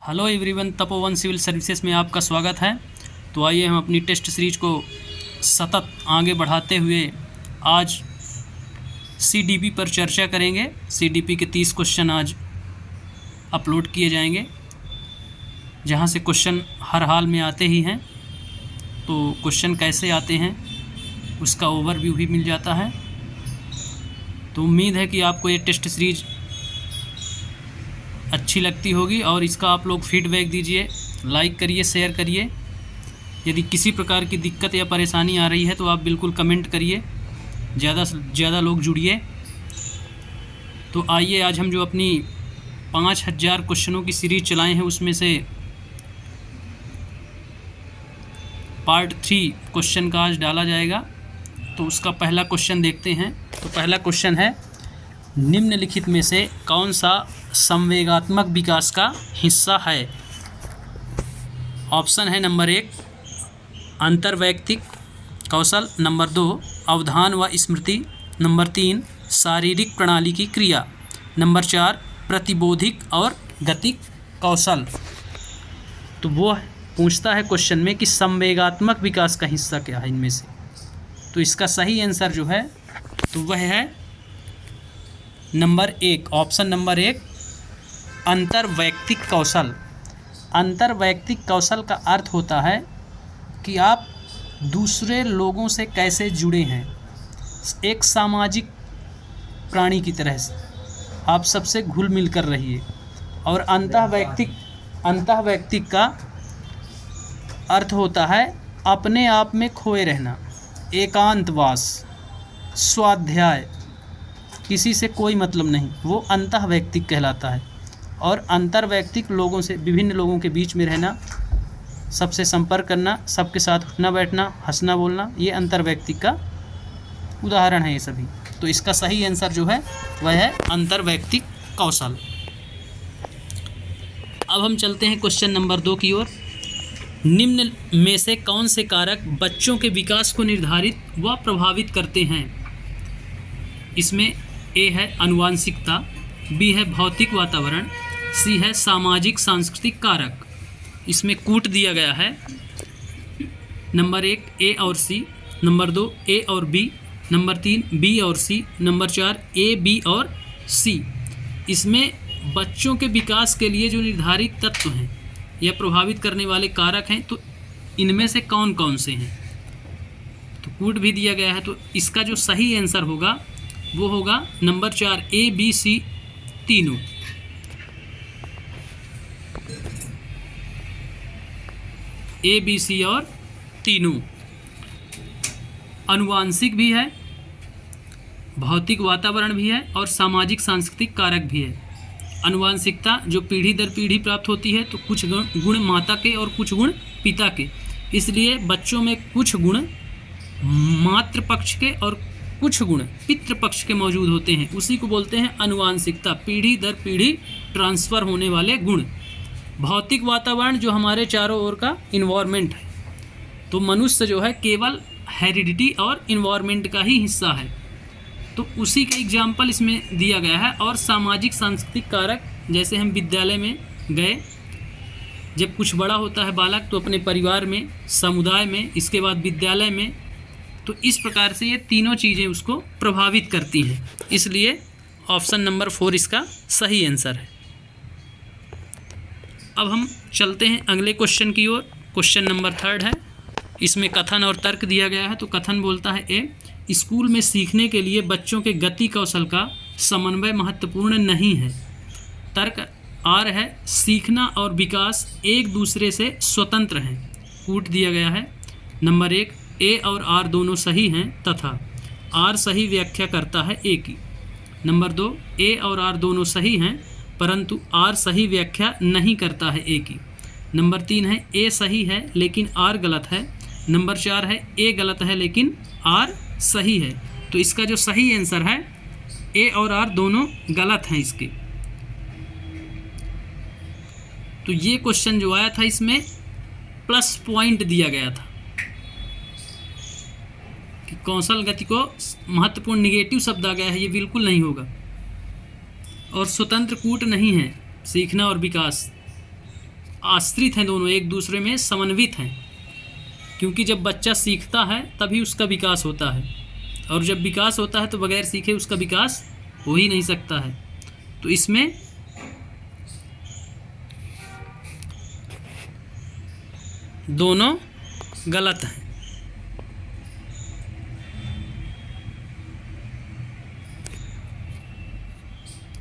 Hello everyone, Tapovan civil services में आपका स्वागत है। तो आइए हम अपनी टेस्ट सीरीज को सतत आगे बढ़ाते हुए आज सीडीपी पर चर्चा करेंगे। सीडीपी के 30 क्वेश्चन आज अपलोड किए जाएंगे, जहां से क्वेश्चन हर हाल में आते ही हैं। तो क्वेश्चन कैसे आते हैं उसका ओवरव्यू भी मिल जाता है। तो उम्मीद है कि आपको ये टेस्ट सीरीज अच्छी लगती होगी और इसका आप लोग फीडबैक दीजिए, लाइक करिए, शेयर करिए। यदि किसी प्रकार की दिक्कत या परेशानी आ रही है तो आप बिल्कुल कमेंट करिए, ज़्यादा से ज़्यादा लोग जुड़िए। तो आइए आज हम जो अपनी 5000 क्वेश्चनों की सीरीज़ चलाए हैं उसमें से पार्ट 3 क्वेश्चन का आज डाला जाएगा। तो उसका पहला क्वेश्चन देखते हैं। तो पहला क्वेश्चन है, निम्नलिखित में से कौन सा संवेगात्मक विकास का हिस्सा है? ऑप्शन है नंबर 1 अंतर्वैयक्तिक कौशल, नंबर 2 अवधान व स्मृति, नंबर 3 शारीरिक प्रणाली की क्रिया, नंबर 4 प्रतिबोधिक और गतिक कौशल। तो वो पूछता है क्वेश्चन में कि संवेगात्मक विकास का हिस्सा क्या है इनमें से। तो इसका सही आंसर जो है तो वह है नंबर 1, ऑप्शन नंबर 1 अंतर्वैयक्तिक कौशल। अंतर्वैयक्तिक कौशल का अर्थ होता है कि आप दूसरे लोगों से कैसे जुड़े हैं। एक सामाजिक प्राणी की तरह से आप सबसे घुल मिल कर रहिए। और अंतर्वैयक्तिक का अर्थ होता है अपने आप में खोए रहना, एकांतवास, स्वाध्याय, किसी से कोई मतलब नहीं, वो अंतर्वैयक्तिक कहलाता है। और अंतर्वैयक्तिक लोगों से, विभिन्न लोगों के बीच में रहना, सबसे संपर्क करना, सबके साथ उठना बैठना, हंसना बोलना, ये अंतर्वैयक्तिक का उदाहरण है ये सभी। तो इसका सही आंसर जो है वह है अंतर्वैयक्तिक कौशल। अब हम चलते हैं क्वेश्चन नंबर 2 की ओर। निम्न में से कौन से कारक बच्चों के विकास को निर्धारित व प्रभावित करते हैं? इसमें ए है आनुवांशिकता, बी है भौतिक वातावरण, सी है सामाजिक सांस्कृतिक कारक। इसमें कूट दिया गया है नंबर 1 ए और सी, नंबर 2 ए और बी, नंबर 3 बी और सी, नंबर 4 ए बी और सी। इसमें बच्चों के विकास के लिए जो निर्धारित तत्व हैं या प्रभावित करने वाले कारक हैं, तो इनमें से कौन कौन से हैं? तो कूट भी दिया गया है। तो इसका जो सही आंसर होगा वो होगा नंबर 4 ए बी सी तीनों। ए बी सी और तीनों। आनुवांशिक भी है, भौतिक वातावरण भी है और सामाजिक सांस्कृतिक कारक भी है। आनुवांशिकता जो पीढ़ी दर पीढ़ी प्राप्त होती है, तो कुछ गुण माता के और कुछ गुण पिता के, इसलिए बच्चों में कुछ गुण मातृ पक्ष के और कुछ गुण पितृपक्ष के मौजूद होते हैं। उसी को बोलते हैं आनुवांशिकता, पीढ़ी दर पीढ़ी ट्रांसफ़र होने वाले गुण। भौतिक वातावरण जो हमारे चारों ओर का इन्वायरमेंट है, तो मनुष्य जो है केवल हेरिडिटी और इन्वायरमेंट का ही हिस्सा है, तो उसी का एग्जाम्पल इसमें दिया गया है। और सामाजिक सांस्कृतिक कारक, जैसे हम विद्यालय में गए, जब कुछ बड़ा होता है बालक तो अपने परिवार में, समुदाय में, इसके बाद विद्यालय में, तो इस प्रकार से ये तीनों चीज़ें उसको प्रभावित करती हैं। इसलिए ऑप्शन नंबर 4 इसका सही आंसर है। अब हम चलते हैं अगले क्वेश्चन की ओर। क्वेश्चन नंबर 3 है। इसमें कथन और तर्क दिया गया है। तो कथन बोलता है ए, स्कूल में सीखने के लिए बच्चों के गति कौशल का समन्वय महत्वपूर्ण नहीं है। तर्क आर है, सीखना और विकास एक दूसरे से स्वतंत्र हैं। कूट दिया गया है नंबर 1 ए और आर दोनों सही हैं तथा आर सही व्याख्या करता है ए की। नंबर 2 ए और आर दोनों सही हैं परंतु आर सही व्याख्या नहीं करता है ए की। नंबर 3 है ए सही है लेकिन आर गलत है। नंबर 4 है ए गलत है लेकिन आर सही है। तो इसका जो सही आंसर है ए और आर दोनों गलत हैं इसके। तो ये क्वेश्चन जो आया था इसमें प्लस पॉइंट दिया गया था कि कौशल गति को महत्वपूर्ण निगेटिव शब्द आ गया है, ये बिल्कुल नहीं होगा। और स्वतंत्र कूट नहीं है सीखना और विकास, आश्रित हैं, दोनों एक दूसरे में समन्वित हैं, क्योंकि जब बच्चा सीखता है तभी उसका विकास होता है, और जब विकास होता है तो बगैर सीखे उसका विकास हो ही नहीं सकता है। तो इसमें दोनों गलत हैं।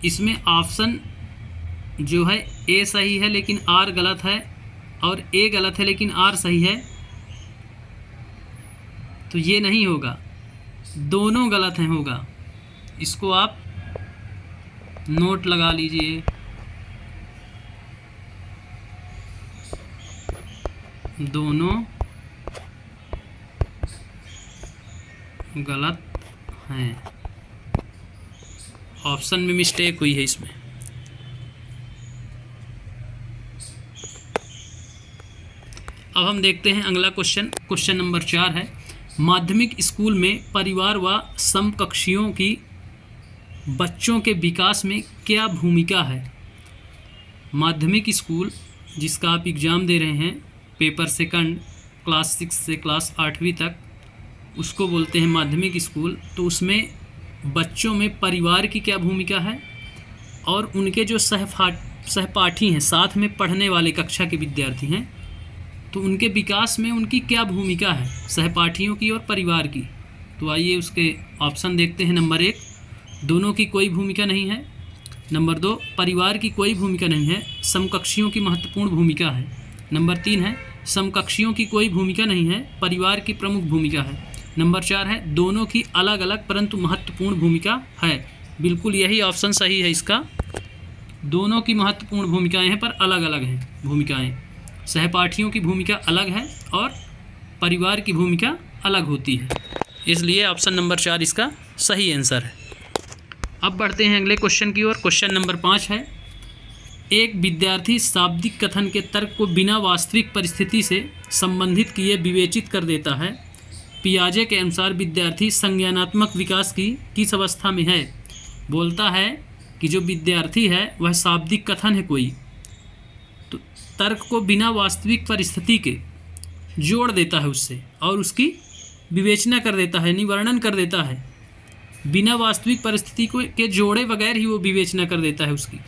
इसमें ऑप्शन जो है ए सही है लेकिन आर गलत है, और ए गलत है लेकिन आर सही है, तो ये नहीं होगा, दोनों गलत हैं होगा। इसको आप नोट लगा लीजिए। दोनों गलत हैं, ऑप्शन में मिस्टेक हुई है इसमें। अब हम देखते हैं अगला क्वेश्चन। क्वेश्चन नंबर 4 है, माध्यमिक स्कूल में परिवार व समकक्षियों की बच्चों के विकास में क्या भूमिका है। माध्यमिक स्कूल जिसका आप एग्ज़ाम दे रहे हैं, पेपर सेकंड क्लास 6 से क्लास 8वीं तक, उसको बोलते हैं माध्यमिक स्कूल। तो उसमें बच्चों में परिवार की क्या भूमिका है, और उनके जो सहपाठी हैं, साथ में पढ़ने वाले कक्षा के विद्यार्थी हैं, तो उनके विकास में उनकी क्या भूमिका है, सहपाठियों की और परिवार की। तो आइए उसके ऑप्शन देखते हैं। नंबर 1, दोनों की कोई भूमिका नहीं है। नंबर 2, परिवार की कोई भूमिका नहीं है, समकक्षियों की महत्वपूर्ण भूमिका है। नंबर 3 है, समकक्षियों की कोई भूमिका नहीं है, परिवार की प्रमुख भूमिका है। नंबर 4 है, दोनों की अलग अलग परंतु महत्वपूर्ण भूमिका है। बिल्कुल यही ऑप्शन सही है इसका। दोनों की महत्वपूर्ण भूमिकाएं हैं पर अलग अलग हैं भूमिकाएं। सहपाठियों की भूमिका अलग है और परिवार की भूमिका अलग होती है, इसलिए ऑप्शन नंबर 4 इसका सही आंसर है। अब बढ़ते हैं अगले क्वेश्चन की ओर। क्वेश्चन नंबर 5 है, एक विद्यार्थी शाब्दिक कथन के तर्क को बिना वास्तविक परिस्थिति से संबंधित किए विवेचित कर देता है। पियाजे के अनुसार विद्यार्थी संज्ञानात्मक विकास की किस अवस्था में है। बोलता है कि जो विद्यार्थी है वह शाब्दिक कथन है कोई, तो तर्क को बिना वास्तविक परिस्थिति के जोड़ देता है उससे, और उसकी विवेचना कर देता है, निवर्णन कर देता है। बिना वास्तविक परिस्थिति को के जोड़े बगैर ही वो विवेचना कर देता है उसकी।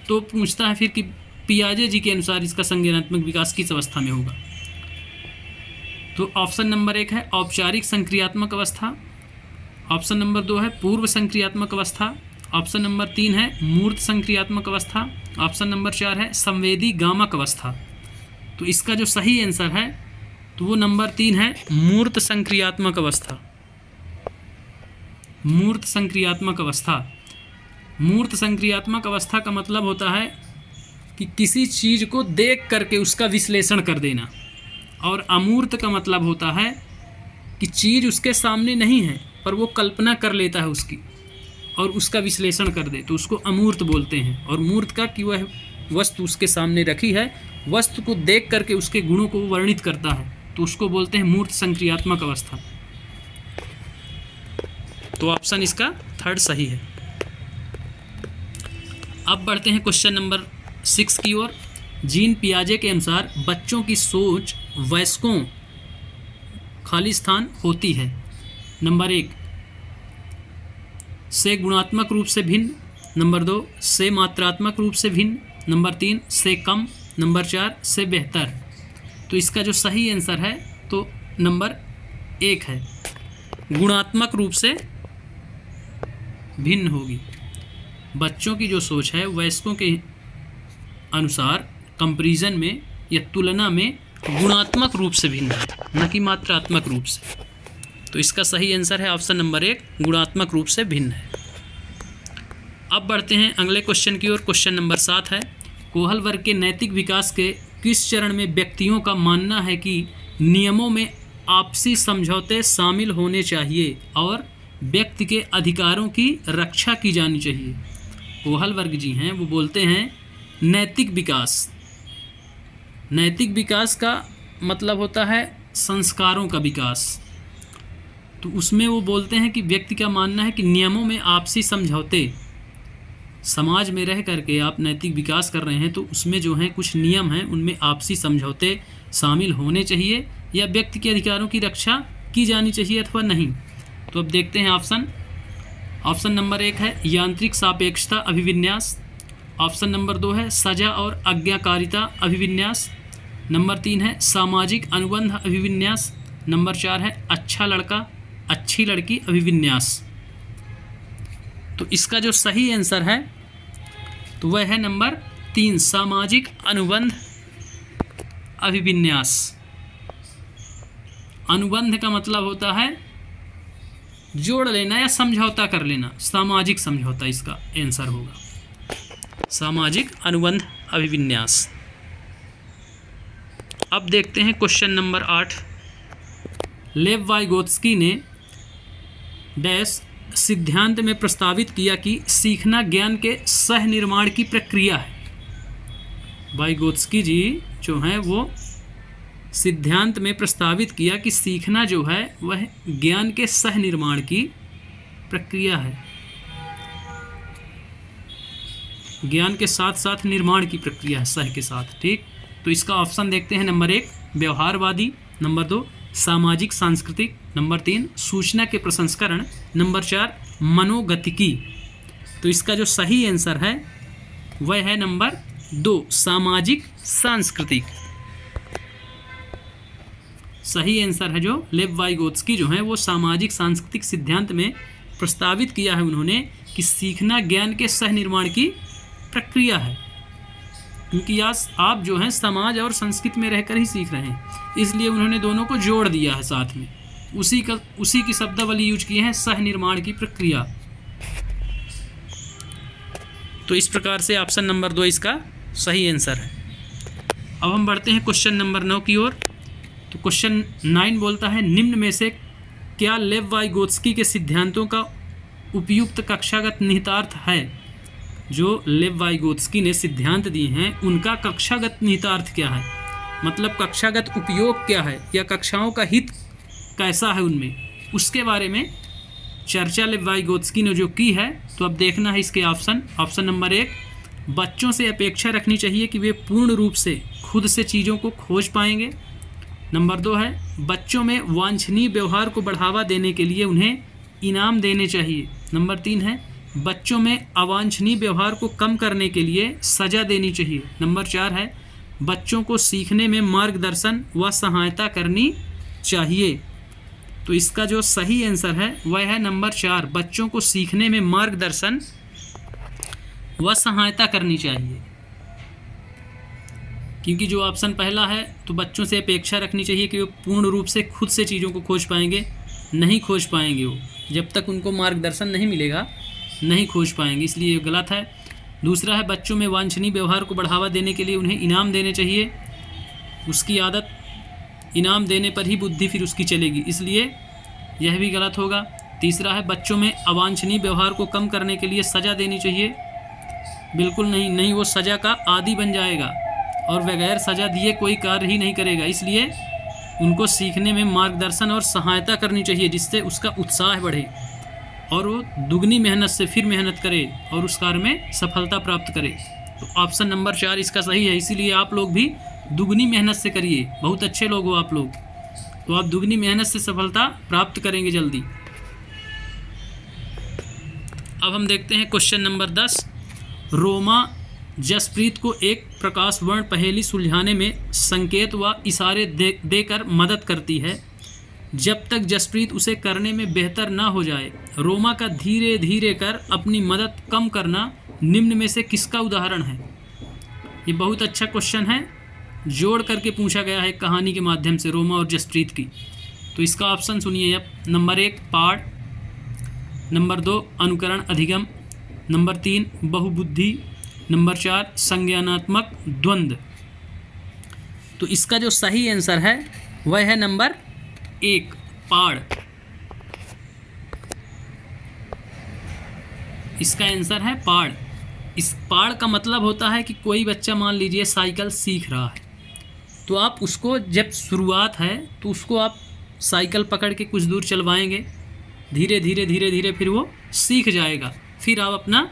तो पूछता है फिर कि पियाजे जी के अनुसार इसका संज्ञानात्मक विकास किस अवस्था में होगा। तो ऑप्शन नंबर 1 है औपचारिक संक्रियात्मक अवस्था। ऑप्शन नंबर 2 है पूर्व संक्रियात्मक अवस्था। ऑप्शन नंबर 3 है मूर्त संक्रियात्मक अवस्था। ऑप्शन नंबर 4 है संवेदी गामक अवस्था। तो इसका जो सही आंसर है तो वो नंबर 3 है मूर्त संक्रियात्मक अवस्था। मूर्त संक्रियात्मक अवस्था। मूर्त संक्रियात्मक अवस्था का मतलब होता है कि किसी चीज़ को देख करके उसका विश्लेषण कर देना, और अमूर्त का मतलब होता है कि चीज़ उसके सामने नहीं है पर वो कल्पना कर लेता है उसकी और उसका विश्लेषण कर दे, तो उसको अमूर्त बोलते हैं। और मूर्त का कि वह वस्तु उसके सामने रखी है, वस्तु को देख करके उसके गुणों को वर्णित करता है, तो उसको बोलते हैं मूर्त संक्रियात्मक अवस्था। तो ऑप्शन इसका 3rd सही है। अब बढ़ते हैं क्वेश्चन नंबर 6 की ओर। जीन पियाजे के अनुसार बच्चों की सोच वयस्कों खाली स्थान होती है। नंबर 1 से गुणात्मक रूप से भिन्न। नंबर 2 से मात्रात्मक रूप से भिन्न। नंबर 3 से कम। नंबर 4 से बेहतर। तो इसका जो सही आंसर है तो नंबर 1 है, गुणात्मक रूप से भिन्न होगी। बच्चों की जो सोच है वयस्कों के अनुसार कंपैरिजन में या तुलना में गुणात्मक रूप से भिन्न है, न कि मात्रात्मक रूप से। तो इसका सही आंसर है ऑप्शन नंबर 1, गुणात्मक रूप से भिन्न है। अब बढ़ते हैं अगले क्वेश्चन की ओर। क्वेश्चन नंबर 7 है, कोहल वर्ग के नैतिक विकास के किस चरण में व्यक्तियों का मानना है कि नियमों में आपसी समझौते शामिल होने चाहिए और व्यक्ति के अधिकारों की रक्षा की जानी चाहिए। कोहल वर्ग जी हैं, वो बोलते हैं नैतिक विकास। नैतिक विकास का मतलब होता है संस्कारों का विकास। तो उसमें वो बोलते हैं कि व्यक्ति का मानना है कि नियमों में आपसी समझौते समाज में रह करके आप नैतिक विकास कर रहे हैं तो उसमें जो है कुछ नियम हैं, उनमें आपसी समझौते शामिल होने चाहिए या व्यक्ति के अधिकारों की रक्षा की जानी चाहिए अथवा नहीं। तो अब देखते हैं ऑप्शन नंबर 1 है यांत्रिक सापेक्षता अभिविन्यास। ऑप्शन नंबर 2 है सजा और आज्ञाकारिता अभिविन्यास। नंबर 3 है सामाजिक अनुबंध अभिविन्यास। नंबर 4 है अच्छा लड़का अच्छी लड़की अभिविन्यास। तो इसका जो सही आंसर है तो वह है नंबर 3 सामाजिक अनुबंध अभिविन्यास। अनुबंध का मतलब होता है जोड़ लेना या समझौता कर लेना, सामाजिक समझौता इसका आंसर होगा, सामाजिक अनुबंध अभिविन्यास। अब देखते हैं क्वेश्चन नंबर 8। लेव वाइगोत्स्की ने डैश सिद्धांत में प्रस्तावित किया कि सीखना ज्ञान के सह निर्माण की प्रक्रिया है। वाइगोत्स्की जी जो हैं वो सिद्धांत में प्रस्तावित किया कि सीखना जो है वह ज्ञान के सह निर्माण की प्रक्रिया है, ज्ञान के साथ साथ निर्माण की प्रक्रिया है, सह के साथ। ठीक, तो इसका ऑप्शन देखते हैं। नंबर 1 व्यवहारवादी, नंबर 2 सामाजिक सांस्कृतिक, नंबर 3 सूचना के प्रसंस्करण, नंबर 4 मनोगतिकी। तो इसका जो सही आंसर है वह है नंबर 2 सामाजिक सांस्कृतिक। सही आंसर है जो लेव वाइगोत्स्की जो हैं वो सामाजिक सांस्कृतिक सिद्धांत में प्रस्तावित किया है उन्होंने कि सीखना ज्ञान के सह निर्माण की प्रक्रिया है, क्योंकि आप जो हैं समाज और संस्कृति में रहकर ही सीख रहे हैं, इसलिए उन्होंने दोनों को जोड़ दिया है साथ में, उसी की शब्दावली यूज किए हैं, सह निर्माण की प्रक्रिया। तो इस प्रकार से ऑप्शन नंबर 2 इसका सही आंसर है। अब हम बढ़ते हैं क्वेश्चन नंबर 9 की ओर। तो क्वेश्चन 9 बोलता है निम्न में से क्या लेव वाइगोत्स्की के सिद्धांतों का उपयुक्त कक्षागत निहितार्थ है। जो लेव वाइगोत्स्की ने सिद्धांत दिए हैं उनका कक्षागत निहितार्थ क्या है, मतलब कक्षागत उपयोग क्या है या कक्षाओं का हित कैसा है उनमें, उसके बारे में चर्चा लेव वाइगोत्स्की ने जो की है। तो अब देखना है इसके ऑप्शन नंबर 1 बच्चों से अपेक्षा रखनी चाहिए कि वे पूर्ण रूप से खुद से चीज़ों को खोज पाएंगे। नंबर 2 है बच्चों में वांछनीय व्यवहार को बढ़ावा देने के लिए उन्हें इनाम देने चाहिए। नंबर 3 है बच्चों में अवांछनीय व्यवहार को कम करने के लिए सजा देनी चाहिए। नंबर 4 है बच्चों को सीखने में मार्गदर्शन व सहायता करनी चाहिए। तो इसका जो सही आंसर है वह है नंबर 4 बच्चों को सीखने में मार्गदर्शन व सहायता करनी चाहिए। क्योंकि जो ऑप्शन पहला है तो बच्चों से अपेक्षा रखनी चाहिए कि वो पूर्ण रूप से खुद से चीज़ों को खोज पाएंगे, नहीं खोज पाएंगे, वो जब तक उनको मार्गदर्शन नहीं मिलेगा नहीं खोज पाएंगे, इसलिए ये गलत है। दूसरा है बच्चों में वांछनीय व्यवहार को बढ़ावा देने के लिए उन्हें इनाम देने चाहिए, उसकी आदत इनाम देने पर ही बुद्धि फिर उसकी चलेगी, इसलिए यह भी गलत होगा। तीसरा है बच्चों में अवांछनीय व्यवहार को कम करने के लिए सज़ा देनी चाहिए, बिल्कुल नहीं, वो सज़ा का आदी बन जाएगा और बगैर सज़ा दिए कोई कार्य ही नहीं करेगा, इसलिए उनको सीखने में मार्गदर्शन और सहायता करनी चाहिए जिससे उसका उत्साह बढ़े और वो दुगनी मेहनत से फिर मेहनत करे और उस कार्य में सफलता प्राप्त करे। तो ऑप्शन नंबर 4 इसका सही है, इसीलिए आप लोग भी दुगनी मेहनत से करिए, बहुत अच्छे लोग हो आप लोग, तो आप दुगनी मेहनत से सफलता प्राप्त करेंगे जल्दी। अब हम देखते हैं क्वेश्चन नंबर 10। रोमा जसप्रीत को एक प्रकाश वर्ण पहेली सुलझाने में संकेत व इशारे देकर मदद करती है। जब तक जसप्रीत उसे करने में बेहतर ना हो जाए, रोमा का धीरे धीरे कर अपनी मदद कम करना निम्न में से किसका उदाहरण है। ये बहुत अच्छा क्वेश्चन है, जोड़ करके पूछा गया है कहानी के माध्यम से रोमा और जसप्रीत की। तो इसका ऑप्शन सुनिए अब। नंबर 1 पाड़, नंबर 2 अनुकरण अधिगम, नंबर 3 बहुबुद्धि, नंबर 4 संज्ञानात्मक द्वंद्व। तो इसका जो सही आंसर है वह है नंबर 1 पाड़। इसका आंसर है पाड़। इस पाड़ का मतलब होता है कि कोई बच्चा मान लीजिए साइकिल सीख रहा है, तो आप उसको जब शुरुआत है तो उसको आप साइकिल पकड़ के कुछ दूर चलवाएंगे, धीरे धीरे धीरे धीरे फिर वो सीख जाएगा, फिर आप अपना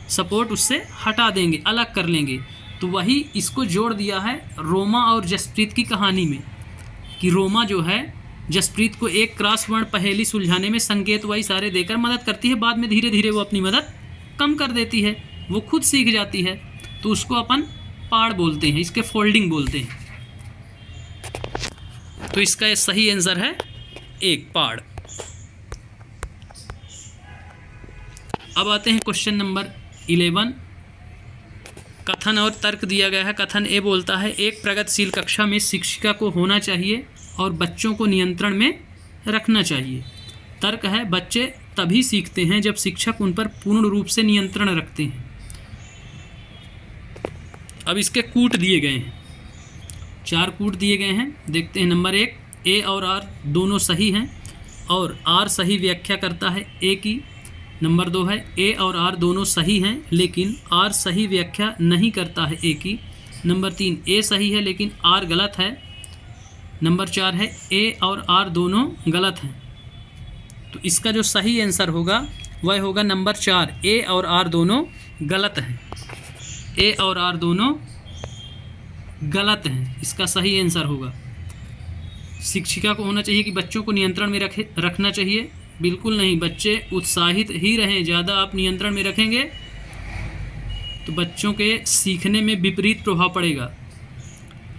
सपोर्ट उससे हटा देंगे, अलग कर लेंगे। तो वही इसको जोड़ दिया है रोमा और जसप्रीत की कहानी में, कि रोमा जो है जसप्रीत को एक क्रॉसवर्ड पहेली सुलझाने में संकेत व इशारे देकर मदद करती है। बाद में धीरे धीरे वो अपनी मदद कम कर देती है, वो खुद सीख जाती है। तो उसको अपन पाड़ बोलते हैं, इसके फोल्डिंग बोलते हैं। तो इसका सही आंसर है एक, पाड़। अब आते हैं क्वेश्चन नंबर 11। कथन और तर्क दिया गया है। कथन ए बोलता है एक प्रगतिशील कक्षा में शिक्षिका को होना चाहिए और बच्चों को नियंत्रण में रखना चाहिए। तर्क है बच्चे तभी सीखते हैं जब शिक्षक उन पर पूर्ण रूप से नियंत्रण रखते हैं। अब इसके कूट दिए गए हैं, 4 कूट दिए गए हैं, देखते हैं। नंबर 1, ए और आर दोनों सही हैं और आर सही व्याख्या करता है ए की। नंबर 2 है ए और आर दोनों सही हैं लेकिन आर सही व्याख्या नहीं करता है ए की। नंबर 3, ए सही है लेकिन आर गलत है। नंबर 4 है ए और आर दोनों गलत हैं। तो इसका जो सही आंसर होगा वह होगा नंबर 4, ए और आर दोनों गलत हैं। ए और आर दोनों गलत हैं, इसका सही आंसर होगा। शिक्षिका को होना चाहिए कि बच्चों को नियंत्रण में रखना चाहिए, बिल्कुल नहीं। बच्चे उत्साहित ही रहें, ज़्यादा आप नियंत्रण में रखेंगे तो बच्चों के सीखने में विपरीत प्रभाव पड़ेगा।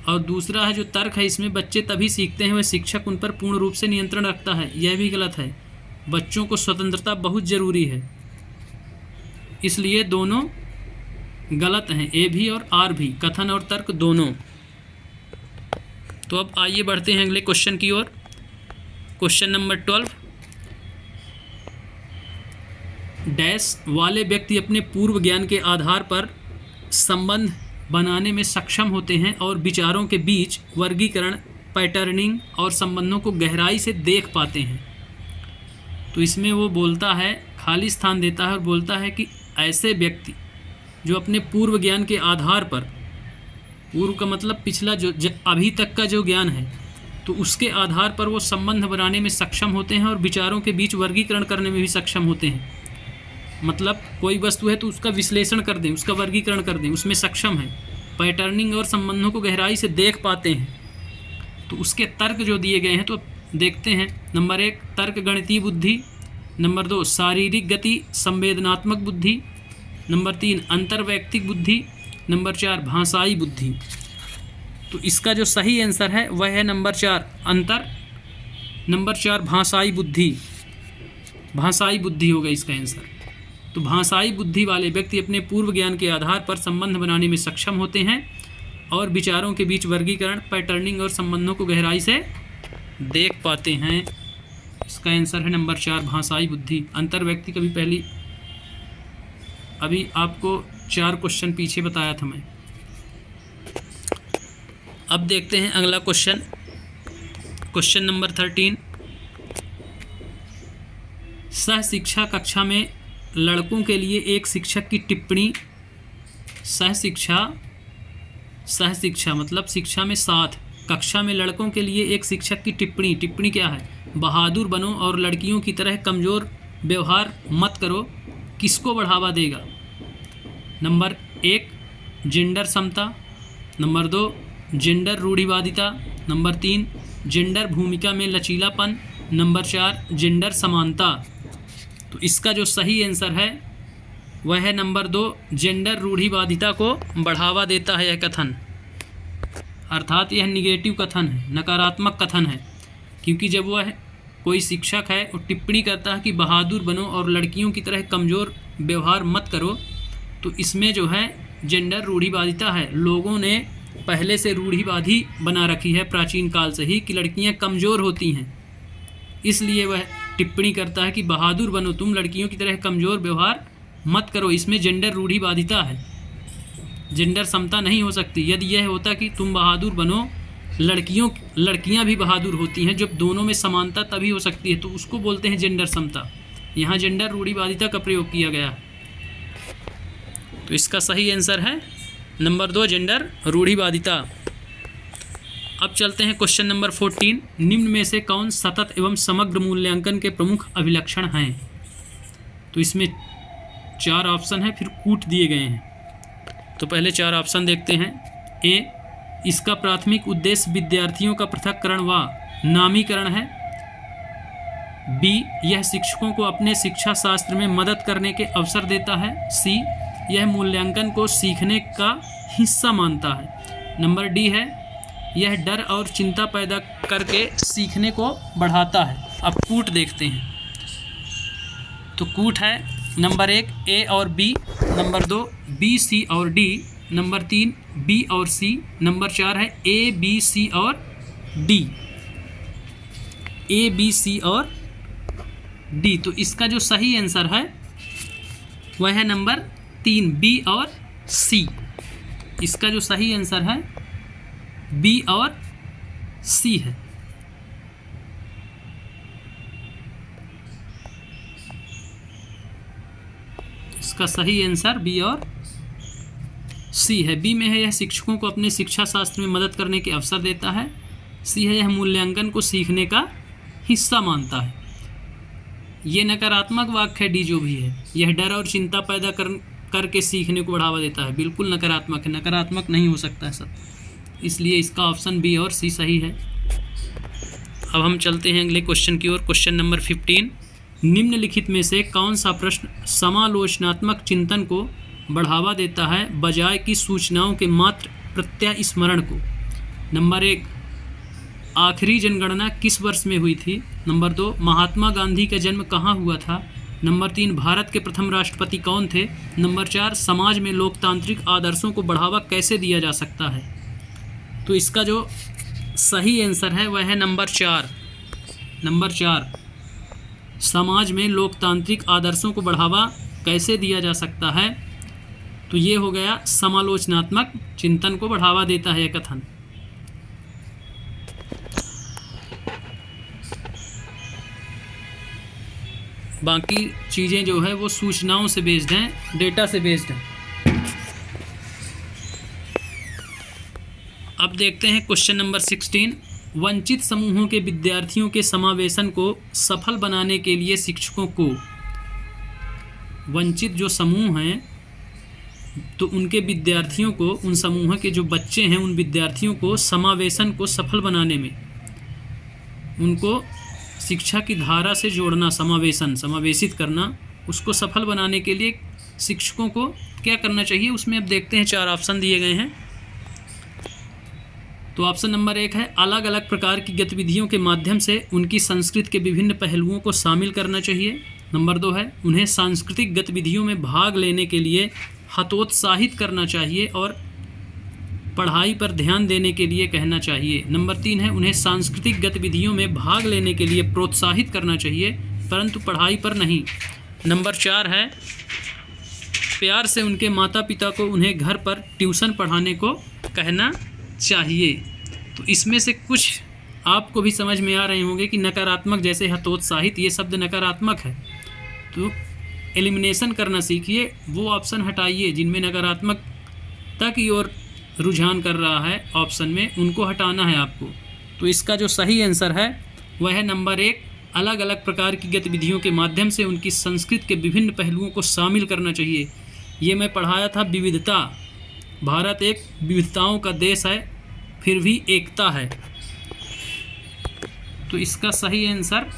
और दूसरा है जो तर्क है, इसमें बच्चे तभी सीखते हैं वह शिक्षक उन पर पूर्ण रूप से नियंत्रण रखता है, यह भी गलत है। बच्चों को स्वतंत्रता बहुत ज़रूरी है, इसलिए दोनों गलत हैं, ए भी और आर भी, कथन और तर्क दोनों। तो अब आइए बढ़ते हैं अगले क्वेश्चन की ओर। Question number 12। डैश वाले व्यक्ति अपने पूर्व ज्ञान के आधार पर संबंध बनाने में सक्षम होते हैं और विचारों के बीच वर्गीकरण, पैटर्निंग और संबंधों को गहराई से देख पाते हैं। तो इसमें वो बोलता है, खाली स्थान देता है और बोलता है कि ऐसे व्यक्ति जो अपने पूर्व ज्ञान के आधार पर, पूर्व का मतलब पिछला जो अभी तक का जो ज्ञान है, तो उसके आधार पर वो संबंध बनाने में सक्षम होते हैं और विचारों के बीच वर्गीकरण करने में भी सक्षम होते हैं। मतलब कोई वस्तु है तो उसका विश्लेषण कर दें, उसका वर्गीकरण कर दें, उसमें सक्षम है। पैटर्निंग और संबंधों को गहराई से देख पाते हैं। तो उसके तर्क जो दिए गए हैं तो देखते हैं। नंबर 1, तर्क गणितीय बुद्धि। नंबर 2, शारीरिक गति संवेदनात्मक बुद्धि। नंबर 3, अंतर्वैयक्तिक बुद्धि। नंबर 4, भाषाई बुद्धि। तो इसका जो सही आंसर है वह है नंबर 4, नंबर 4 भाषाई बुद्धि। भाषाई बुद्धि होगा इसका आंसर। तो भाषाई बुद्धि वाले व्यक्ति अपने पूर्व ज्ञान के आधार पर संबंध बनाने में सक्षम होते हैं और विचारों के बीच वर्गीकरण, पैटर्निंग और संबंधों को गहराई से देख पाते हैं। इसका आंसर है नंबर 4, भाषाई बुद्धि। अंतर्व्यक्ति कभी पहली, अभी आपको 4 क्वेश्चन पीछे बताया था मैं। अब देखते हैं अगला क्वेश्चन, क्वेश्चन नंबर 13। सह शिक्षा कक्षा में लड़कों के लिए एक शिक्षक की टिप्पणी। सह शिक्षा मतलब शिक्षा में साथ, कक्षा में लड़कों के लिए एक शिक्षक की टिप्पणी। टिप्पणी क्या है? बहादुर बनो और लड़कियों की तरह कमज़ोर व्यवहार मत करो, किसको बढ़ावा देगा? नंबर 1, जेंडर समता। नंबर 2, जेंडर रूढ़िवादिता। नंबर 3, जेंडर भूमिका में लचीलापन। नंबर 4, जेंडर समानता। तो इसका जो सही आंसर है वह है नंबर 2, जेंडर रूढ़िवादिता को बढ़ावा देता है यह कथन। अर्थात यह निगेटिव कथन है, नकारात्मक कथन है, क्योंकि जब वह कोई शिक्षक है और टिप्पणी करता है कि बहादुर बनो और लड़कियों की तरह कमज़ोर व्यवहार मत करो, तो इसमें जो है जेंडर रूढ़िवादिता है। लोगों ने पहले से रूढ़िवादी बना रखी है प्राचीन काल से ही कि लड़कियां कमज़ोर होती हैं, इसलिए वह टिप्पणी करता है कि बहादुर बनो, तुम लड़कियों की तरह कमज़ोर व्यवहार मत करो। इसमें जेंडर रूढ़िवादिता है, जेंडर समता नहीं हो सकती। यदि यह होता कि तुम बहादुर बनो, लड़कियां भी बहादुर होती हैं, जब दोनों में समानता तभी हो सकती है, तो उसको बोलते हैं जेंडर समता। यहाँ जेंडर रूढ़िवादिता का प्रयोग किया गया है। तो इसका सही आंसर है नंबर 2, जेंडर रूढ़िवादिता। अब चलते हैं क्वेश्चन नंबर 14। निम्न में से कौन सतत एवं समग्र मूल्यांकन के प्रमुख अभिलक्षण हैं? तो इसमें 4 ऑप्शन है, फिर कूट दिए गए हैं। तो पहले 4 ऑप्शन देखते हैं। ए, इसका प्राथमिक उद्देश्य विद्यार्थियों का पृथक्करण व नामीकरण है। बी, यह शिक्षकों को अपने शिक्षा शास्त्र में मदद करने के अवसर देता है। सी, यह मूल्यांकन को सीखने का हिस्सा मानता है। नंबर डी है, यह डर और चिंता पैदा करके सीखने को बढ़ाता है। अब कूट देखते हैं। तो कूट है नंबर 1 ए और बी, नंबर 2 बी सी और डी, नंबर 3 बी और सी, नंबर 4 है ए बी सी और डी। ए बी सी और डी। तो इसका जो सही आंसर है वह है नंबर 3 बी और सी। इसका जो सही आंसर है बी और सी है। इसका सही आंसर बी और सी है। बी में है, यह शिक्षकों को अपने शिक्षा शास्त्र में मदद करने के अवसर देता है। सी है, यह मूल्यांकन को सीखने का हिस्सा मानता है। ये नकारात्मक वाक्य है डी जो भी है। यह डर और चिंता पैदा करके सीखने को बढ़ावा देता है। बिल्कुल नकारात्मक है, नकारात्मक नहीं हो सकता है सब। इसलिए इसका ऑप्शन बी और सी सही है। अब हम चलते हैं अगले क्वेश्चन की ओर। क्वेश्चन नंबर 15, निम्नलिखित में से कौन सा प्रश्न समालोचनात्मक चिंतन को बढ़ावा देता है बजाय कि सूचनाओं के मात्र प्रत्यास्मरण को? नंबर 1, आखिरी जनगणना किस वर्ष में हुई थी? नंबर 2, महात्मा गांधी का जन्म कहाँ हुआ था? नंबर 3, भारत के प्रथम राष्ट्रपति कौन थे? नंबर 4, समाज में लोकतांत्रिक आदर्शों को बढ़ावा कैसे दिया जा सकता है? तो इसका जो सही आंसर है वह है नंबर 4। नंबर 4, समाज में लोकतांत्रिक आदर्शों को बढ़ावा कैसे दिया जा सकता है? तो ये हो गया समालोचनात्मक चिंतन को बढ़ावा देता है यह कथन। बाकी चीज़ें जो है वो सूचनाओं से बेस्ड हैं, डेटा से बेस्ड हैं। अब देखते हैं क्वेश्चन नंबर 16, वंचित समूहों के विद्यार्थियों के समावेशन को सफल बनाने के लिए शिक्षकों को, वंचित जो समूह हैं तो उनके विद्यार्थियों को, उन समूह के जो बच्चे हैं उन विद्यार्थियों को समावेशन को सफल बनाने में, उनको शिक्षा की धारा से जोड़ना, समावेशित करना, उसको सफल बनाने के लिए शिक्षकों को क्या करना चाहिए? उसमें अब देखते हैं 4 ऑप्शन दिए गए हैं। तो ऑप्शन नंबर 1 है, अलग अलग प्रकार की गतिविधियों के माध्यम से उनकी संस्कृति के विभिन्न पहलुओं को शामिल करना चाहिए। नंबर 2 है, उन्हें सांस्कृतिक गतिविधियों में भाग लेने के लिए हतोत्साहित करना चाहिए और पढ़ाई पर ध्यान देने के लिए कहना चाहिए। नंबर 3 है, उन्हें सांस्कृतिक गतिविधियों में भाग लेने के लिए प्रोत्साहित करना चाहिए परंतु पढ़ाई पर नहीं। नंबर 4 है, प्यार से उनके माता पिता को उन्हें घर पर ट्यूशन पढ़ाने को कहना चाहिए। तो इसमें से कुछ आपको भी समझ में आ रहे होंगे कि नकारात्मक, जैसे हतोत्साहित, ये शब्द नकारात्मक है, तो एलिमिनेशन करना सीखिए, वो ऑप्शन हटाइए जिनमें नकारात्मकता की ओर रुझान कर रहा है ऑप्शन में, उनको हटाना है आपको। तो इसका जो सही आंसर है वह है नंबर 1, अलग अलग प्रकार की गतिविधियों के माध्यम से उनकी संस्कृति के विभिन्न पहलुओं को शामिल करना चाहिए। ये मैं पढ़ाया था विविधता, भारत एक विविधताओं का देश है फिर भी एकता है। तो इसका सही आंसर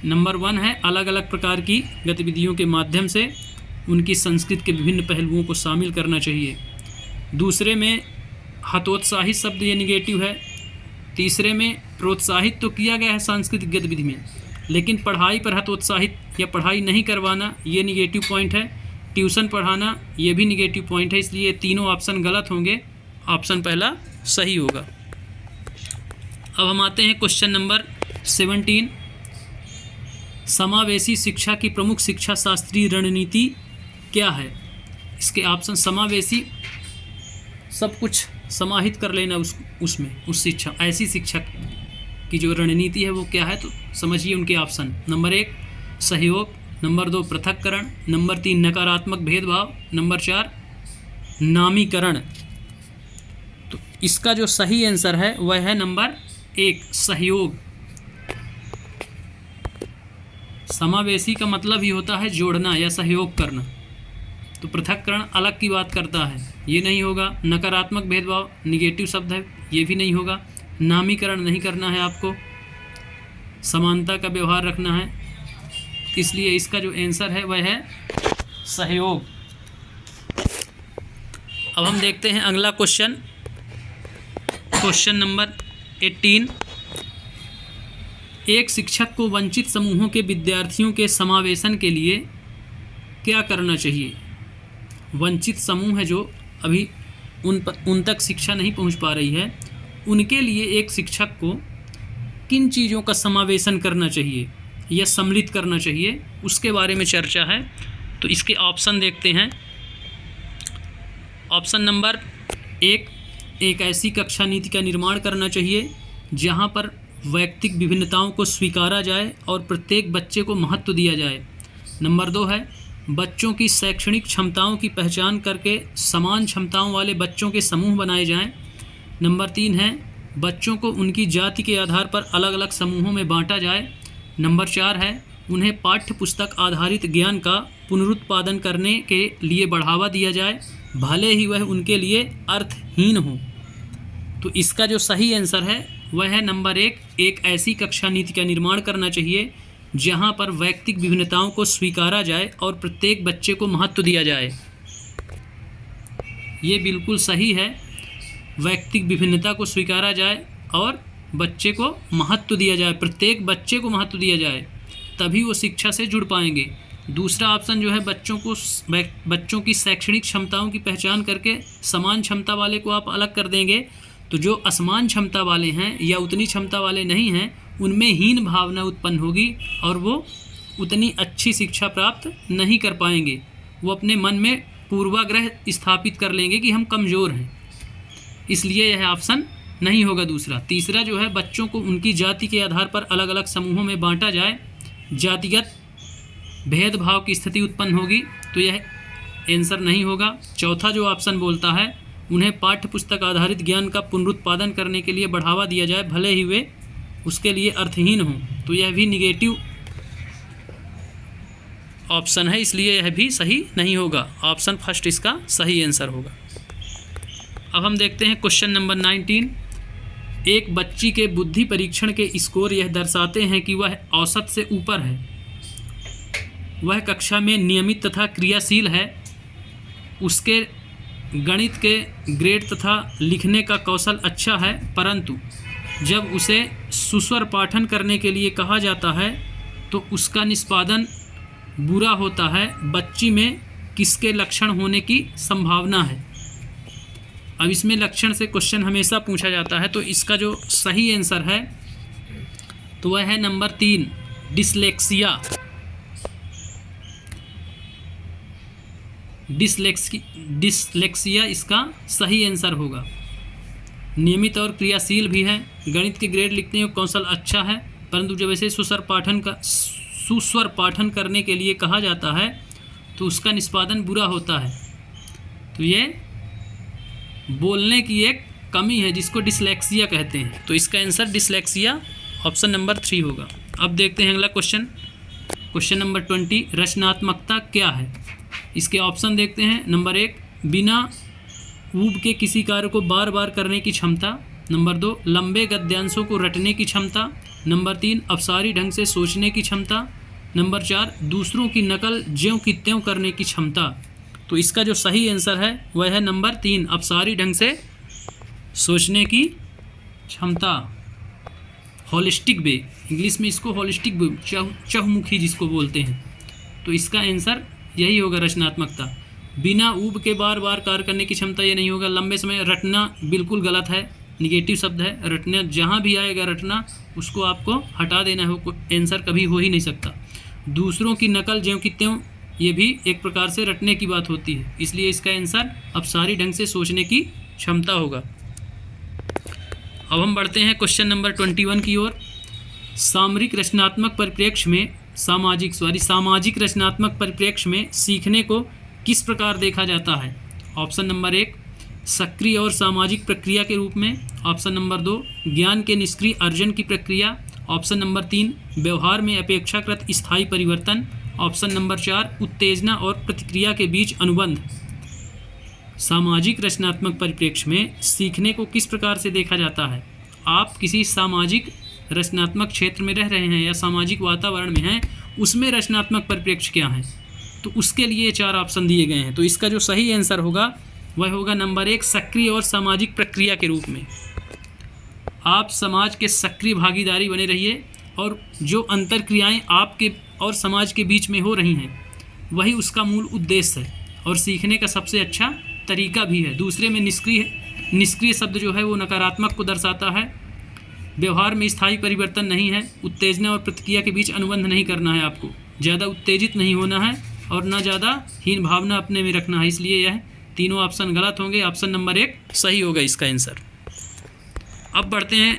नंबर 1 है, अलग अलग प्रकार की गतिविधियों के माध्यम से उनकी संस्कृति के विभिन्न पहलुओं को शामिल करना चाहिए। दूसरे में हतोत्साहित शब्द ये निगेटिव है। तीसरे में प्रोत्साहित तो किया गया है सांस्कृतिक गतिविधि में, लेकिन पढ़ाई पर हतोत्साहित या पढ़ाई नहीं करवाना ये निगेटिव पॉइंट है। ट्यूशन पढ़ाना ये भी निगेटिव पॉइंट है, इसलिए तीनों ऑप्शन गलत होंगे, ऑप्शन पहला सही होगा। अब हम आते हैं क्वेश्चन नंबर 17, समावेशी शिक्षा की प्रमुख शिक्षा शास्त्रीय रणनीति क्या है? इसके ऑप्शन, समावेशी सब कुछ समाहित कर लेना उसमें, उस शिक्षा, ऐसी शिक्षा की जो रणनीति है वो क्या है, तो समझिए उनके ऑप्शन। नंबर 1 सहयोग, नंबर 2 पृथक्करण, नंबर 3 नकारात्मक भेदभाव, नंबर 4 नामीकरण। तो इसका जो सही आंसर है वह है नंबर 1 सहयोग। समावेशी का मतलब ही होता है जोड़ना या सहयोग करना, तो पृथक्करण अलग की बात करता है, ये नहीं होगा। नकारात्मक भेदभाव निगेटिव शब्द है, ये भी नहीं होगा। नामीकरण नहीं करना है आपको, समानता का व्यवहार रखना है, इसलिए इसका जो आंसर है वह है सहयोग। अब हम देखते हैं अगला क्वेश्चन, क्वेश्चन नंबर 18। एक शिक्षक को वंचित समूहों के विद्यार्थियों के समावेशन के लिए क्या करना चाहिए? वंचित समूह है जो अभी उन तक शिक्षा नहीं पहुंच पा रही है, उनके लिए एक शिक्षक को किन चीज़ों का समावेशन करना चाहिए या सम्मिलित करना चाहिए, उसके बारे में चर्चा है। तो इसके ऑप्शन देखते हैं। ऑप्शन नंबर 1, एक ऐसी कक्षा नीति का निर्माण करना चाहिए जहां पर वैयक्तिक विभिन्नताओं को स्वीकारा जाए और प्रत्येक बच्चे को महत्व दिया जाए। नंबर 2 है बच्चों की शैक्षणिक क्षमताओं की पहचान करके समान क्षमताओं वाले बच्चों के समूह बनाए जाएं। नंबर 3 है बच्चों को उनकी जाति के आधार पर अलग अलग समूहों में बांटा जाए। नंबर 4 है उन्हें पाठ्य पुस्तक आधारित ज्ञान का पुनरुत्पादन करने के लिए बढ़ावा दिया जाए, भले ही वह उनके लिए अर्थहीन हो। तो इसका जो सही आंसर है वह है नंबर 1, एक ऐसी कक्षा नीति का निर्माण करना चाहिए जहां पर वैयक्तिक विभिन्नताओं को स्वीकारा जाए और प्रत्येक बच्चे को महत्व दिया जाए। ये बिल्कुल सही है, वैयक्तिक विभिन्नता को स्वीकारा जाए और बच्चे को महत्व दिया जाए, प्रत्येक बच्चे को महत्व दिया जाए, तभी वो शिक्षा से जुड़ पाएंगे। दूसरा ऑप्शन जो है बच्चों की शैक्षणिक क्षमताओं की पहचान करके समान क्षमता वाले को आप अलग कर देंगे, तो जो असमान क्षमता वाले हैं या उतनी क्षमता वाले नहीं हैं उनमें हीन भावना उत्पन्न होगी और वो उतनी अच्छी शिक्षा प्राप्त नहीं कर पाएंगे। वो अपने मन में पूर्वाग्रह स्थापित कर लेंगे कि हम कमज़ोर हैं, इसलिए यह ऑप्शन नहीं होगा दूसरा। तीसरा जो है बच्चों को उनकी जाति के आधार पर अलग अलग समूहों में बांटा जाए, जातिगत भेदभाव की स्थिति उत्पन्न होगी, तो यह आंसर नहीं होगा। चौथा जो ऑप्शन बोलता है उन्हें पाठ्य पुस्तक आधारित ज्ञान का पुनरुत्पादन करने के लिए बढ़ावा दिया जाए, भले ही वे उसके लिए अर्थहीन हों, तो यह भी निगेटिव ऑप्शन है, इसलिए यह भी सही नहीं होगा। ऑप्शन फर्स्ट इसका सही आंसर होगा। अब हम देखते हैं क्वेश्चन नंबर 19। एक बच्ची के बुद्धि परीक्षण के स्कोर यह दर्शाते हैं कि वह औसत से ऊपर है, वह कक्षा में नियमित तथा क्रियाशील है, उसके गणित के ग्रेड तथा लिखने का कौशल अच्छा है, परंतु जब उसे सुस्वर पाठन करने के लिए कहा जाता है तो उसका निष्पादन बुरा होता है। बच्ची में किसके लक्षण होने की संभावना है? अब इसमें लक्षण से क्वेश्चन हमेशा पूछा जाता है, तो इसका जो सही आंसर है तो वह है नंबर 3, डिसलेक्सिया। डिसलेक्सिया इसका सही आंसर होगा। नियमित और क्रियाशील भी है, गणित के ग्रेड लिखने का कौशल अच्छा है, परंतु जब इसे सुस्वर पाठन करने के लिए कहा जाता है तो उसका निष्पादन बुरा होता है। तो ये बोलने की एक कमी है जिसको डिसलेक्सिया कहते हैं, तो इसका आंसर डिसलेक्सिया ऑप्शन नंबर 3 होगा। अब देखते हैं अगला क्वेश्चन, क्वेश्चन नंबर 20। रचनात्मकता क्या है? इसके ऑप्शन देखते हैं। नंबर 1, बिना ऊब के किसी कार्य को बार बार करने की क्षमता। नंबर 2, लंबे गद्यांशों को रटने की क्षमता। नंबर 3, अपसारी ढंग से सोचने की क्षमता। नंबर 4, दूसरों की नकल ज्यों की त्यों करने की क्षमता। तो इसका जो सही आंसर है वह है नंबर 3, अपसारी ढंग से सोचने की क्षमता। होलिस्टिक वे, इंग्लिश में इसको होलिस्टिक वे, चहुमुखी जिसको बोलते हैं, तो इसका आंसर यही होगा रचनात्मकता। बिना ऊब के बार बार कार्य करने की क्षमता ये नहीं होगा। लंबे समय रटना बिल्कुल गलत है, निगेटिव शब्द है। रटना जहाँ भी आएगा रटना उसको आपको हटा देना हो, आंसर कभी हो ही नहीं सकता। दूसरों की नकल ज्यों की त्यों, ये भी एक प्रकार से रटने की बात होती है, इसलिए इसका आंसर अपसारी ढंग से सोचने की क्षमता होगा। अब हम बढ़ते हैं क्वेश्चन नंबर 21 की ओर। सामरिक रचनात्मक परिप्रेक्ष्य में सामाजिक रचनात्मक परिप्रेक्ष्य में सीखने को किस प्रकार देखा जाता है? ऑप्शन नंबर 1, सक्रिय और सामाजिक प्रक्रिया के रूप में। ऑप्शन नंबर 2, ज्ञान के निष्क्रिय अर्जन की प्रक्रिया। ऑप्शन नंबर 3 व्यवहार में अपेक्षाकृत स्थायी परिवर्तन। ऑप्शन नंबर 4 उत्तेजना और प्रतिक्रिया के बीच अनुबंध। सामाजिक रचनात्मक परिप्रेक्ष्य में सीखने को किस प्रकार से देखा जाता है? आप किसी सामाजिक रचनात्मक क्षेत्र में रह रहे हैं या सामाजिक वातावरण में हैं, उसमें रचनात्मक परिप्रेक्ष्य क्या है? तो उसके लिए 4 ऑप्शन दिए गए हैं। तो इसका जो सही आंसर होगा वह होगा नंबर 1 सक्रिय और सामाजिक प्रक्रिया के रूप में। आप समाज के सक्रिय भागीदारी बने रहिए और जो अंतर क्रियाएँ आपके और समाज के बीच में हो रही हैं वही उसका मूल उद्देश्य है और सीखने का सबसे अच्छा तरीका भी है। दूसरे में निष्क्रिय शब्द जो है वो नकारात्मक को दर्शाता है। व्यवहार में स्थायी परिवर्तन नहीं है। उत्तेजना और प्रतिक्रिया के बीच अनुबंध नहीं करना है, आपको ज़्यादा उत्तेजित नहीं होना है और ना ज़्यादा हीन भावना अपने में रखना है। इसलिए यह तीनों ऑप्शन गलत होंगे। ऑप्शन नंबर 1 सही होगा इसका आंसर। अब बढ़ते हैं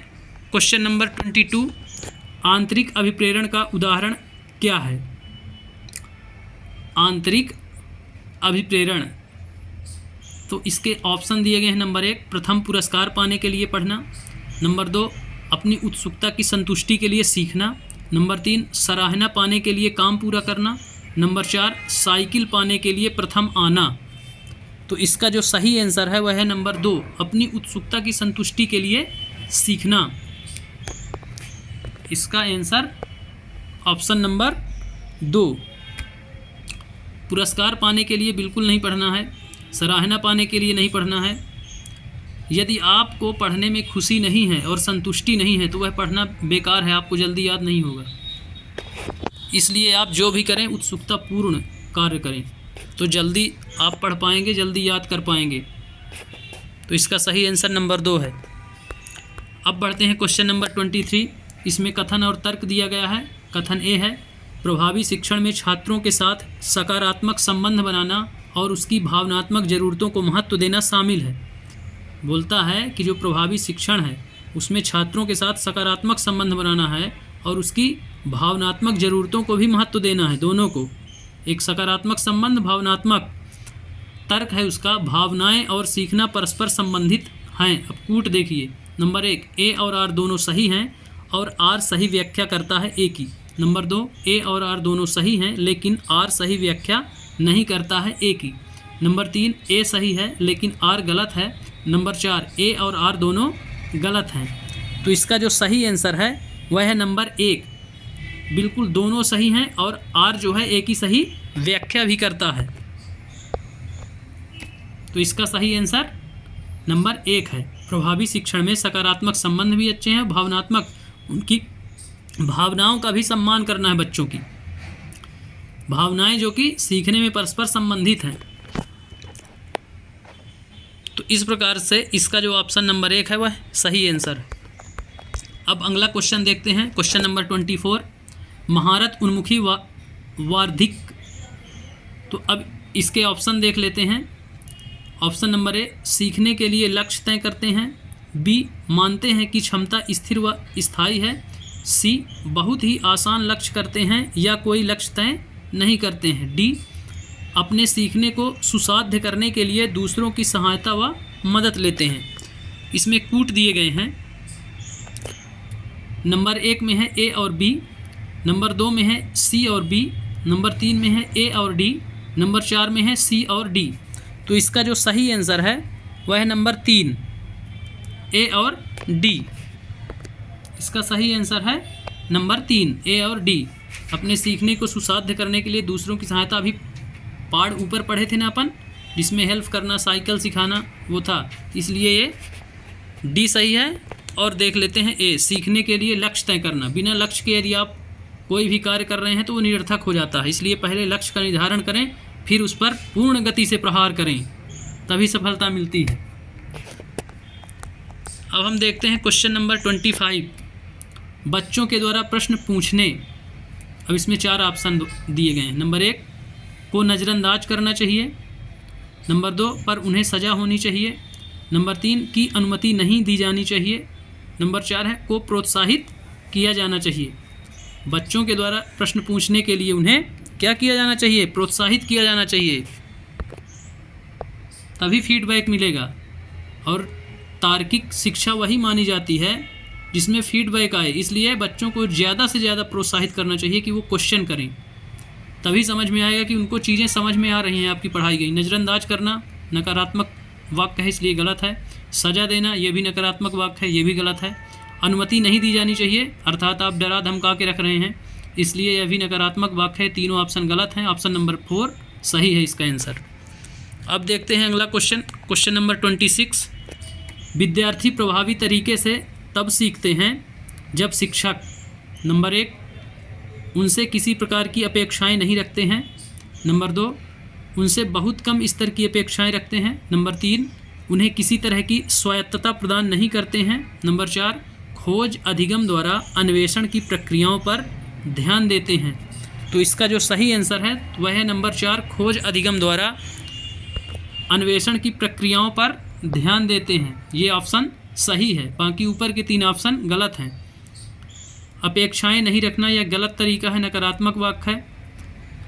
क्वेश्चन नंबर 22। आंतरिक अभिप्रेरण का उदाहरण क्या है? आंतरिक अभिप्रेरण, तो इसके ऑप्शन दिए गए हैं। नंबर 1 प्रथम पुरस्कार पाने के लिए पढ़ना। नंबर 2 अपनी उत्सुकता की संतुष्टि के लिए सीखना। नंबर 3 सराहना पाने के लिए काम पूरा करना। नंबर 4 साइकिल पाने के लिए प्रथम आना। तो इसका जो सही आंसर है वह है नंबर 2 अपनी उत्सुकता की संतुष्टि के लिए सीखना। इसका आंसर ऑप्शन नंबर 2। पुरस्कार पाने के लिए बिल्कुल नहीं पढ़ना है, सराहना पाने के लिए नहीं पढ़ना है। यदि आपको पढ़ने में खुशी नहीं है और संतुष्टि नहीं है तो वह पढ़ना बेकार है, आपको जल्दी याद नहीं होगा। इसलिए आप जो भी करें उत्सुकता पूर्ण कार्य करें तो जल्दी आप पढ़ पाएंगे, जल्दी याद कर पाएंगे। तो इसका सही आंसर नंबर 2 है। अब बढ़ते हैं क्वेश्चन नंबर 23। इसमें कथन और तर्क दिया गया है। कथन ए है प्रभावी शिक्षण में छात्रों के साथ सकारात्मक संबंध बनाना और उसकी भावनात्मक ज़रूरतों को महत्व देना शामिल है। बोलता है कि जो प्रभावी शिक्षण है उसमें छात्रों के साथ सकारात्मक संबंध बनाना है और उसकी भावनात्मक ज़रूरतों को भी महत्व देना है, दोनों को। एक सकारात्मक संबंध, भावनात्मक। तर्क है उसका भावनाएं और सीखना परस्पर संबंधित हैं। अब कूट देखिए। नंबर 1 ए और आर दोनों सही हैं और आर सही व्याख्या करता है ए की। नंबर 2 ए और आर दोनों सही हैं लेकिन आर सही व्याख्या नहीं करता है ए की। नंबर 3 ए सही है लेकिन आर गलत है। नंबर 4 ए और आर दोनों गलत हैं। तो इसका जो सही आंसर है वह है नंबर 1। बिल्कुल दोनों सही हैं और आर जो है ए की सही व्याख्या भी करता है। तो इसका सही आंसर नंबर 1 है। प्रभावी शिक्षण में सकारात्मक संबंध भी अच्छे हैं, भावनात्मक, उनकी भावनाओं का भी सम्मान करना है बच्चों की, भावनाएं जो कि सीखने में परस्पर संबंधित हैं। तो इस प्रकार से इसका जो ऑप्शन नंबर 1 है वह सही आंसर है। अब अगला क्वेश्चन देखते हैं। क्वेश्चन नंबर 24 महारत उन्मुखी वार्धिक। तो अब इसके ऑप्शन देख लेते हैं। ऑप्शन नंबर ए सीखने के लिए लक्ष्य तय करते हैं। बी मानते हैं कि क्षमता स्थिर व स्थायी है। सी बहुत ही आसान लक्ष्य करते हैं या कोई लक्ष्य तय नहीं करते हैं। डी अपने सीखने को सुसाध्य करने के लिए दूसरों की सहायता व मदद लेते हैं। इसमें कूट दिए गए हैं। नंबर 1 में है ए और बी, नंबर 2 में है सी और बी, नंबर 3 में है ए और डी, नंबर 4 में है सी और डी। तो इसका जो सही आंसर है वह है नंबर 3 ए और डी। इसका सही आंसर है नंबर 3 ए और डी। अपने सीखने को सुसाध्य करने के लिए दूसरों की सहायता, अभी पाठ ऊपर पढ़े थे ना अपन, जिसमें हेल्प करना, साइकिल सिखाना वो था, इसलिए ये डी सही है। और देख लेते हैं ए सीखने के लिए लक्ष्य तय करना। बिना लक्ष्य के यदि आप कोई भी कार्य कर रहे हैं तो वो निरर्थक हो जाता है, इसलिए पहले लक्ष्य का निर्धारण करें फिर उस पर पूर्ण गति से प्रहार करें, तभी सफलता मिलती है। अब हम देखते हैं क्वेश्चन नंबर 25 बच्चों के द्वारा प्रश्न पूछने। अब इसमें 4 ऑप्शन दिए गए हैं। नंबर 1 को नज़रअंदाज करना चाहिए, नंबर 2 पर उन्हें सज़ा होनी चाहिए, नंबर 3 की अनुमति नहीं दी जानी चाहिए, नंबर 4 है को प्रोत्साहित किया जाना चाहिए। बच्चों के द्वारा प्रश्न पूछने के लिए उन्हें क्या किया जाना चाहिए? प्रोत्साहित किया जाना चाहिए, तभी फीडबैक मिलेगा। और तार्किक शिक्षा वही मानी जाती है जिसमें फीडबैक आए। इसलिए बच्चों को ज़्यादा से ज़्यादा प्रोत्साहित करना चाहिए कि वो क्वेश्चन करें, तभी समझ में आएगा कि उनको चीज़ें समझ में आ रही हैं, आपकी पढ़ाई गई। नज़रअंदाज करना नकारात्मक वाक्य है, इसलिए गलत है। सज़ा देना ये भी नकारात्मक वाक्य है, ये भी गलत है। अनुमति नहीं दी जानी चाहिए, अर्थात आप डरा धमका के रख रहे हैं, इसलिए यह भी नकारात्मक वाक्य है। तीनों ऑप्शन गलत हैं। ऑप्शन नंबर 4 सही है इसका आंसर। अब देखते हैं अगला क्वेश्चन, क्वेश्चन नंबर 26। विद्यार्थी प्रभावी तरीके से तब सीखते हैं जब शिक्षक नंबर 1 उनसे किसी प्रकार की अपेक्षाएं नहीं रखते हैं, नंबर 2 उनसे बहुत कम स्तर की अपेक्षाएं रखते हैं, नंबर 3 उन्हें किसी तरह की स्वायत्तता प्रदान नहीं करते हैं, नंबर 4 खोज अधिगम द्वारा अन्वेषण की प्रक्रियाओं पर ध्यान देते हैं। तो इसका जो सही आंसर है वह है नंबर 4, खोज अधिगम द्वारा अन्वेषण की प्रक्रियाओं पर ध्यान देते हैं। ये ऑप्शन सही है, बाकी ऊपर के 3 ऑप्शन गलत हैं। अपेक्षाएं नहीं रखना यह गलत तरीका है, नकारात्मक वाक्य है।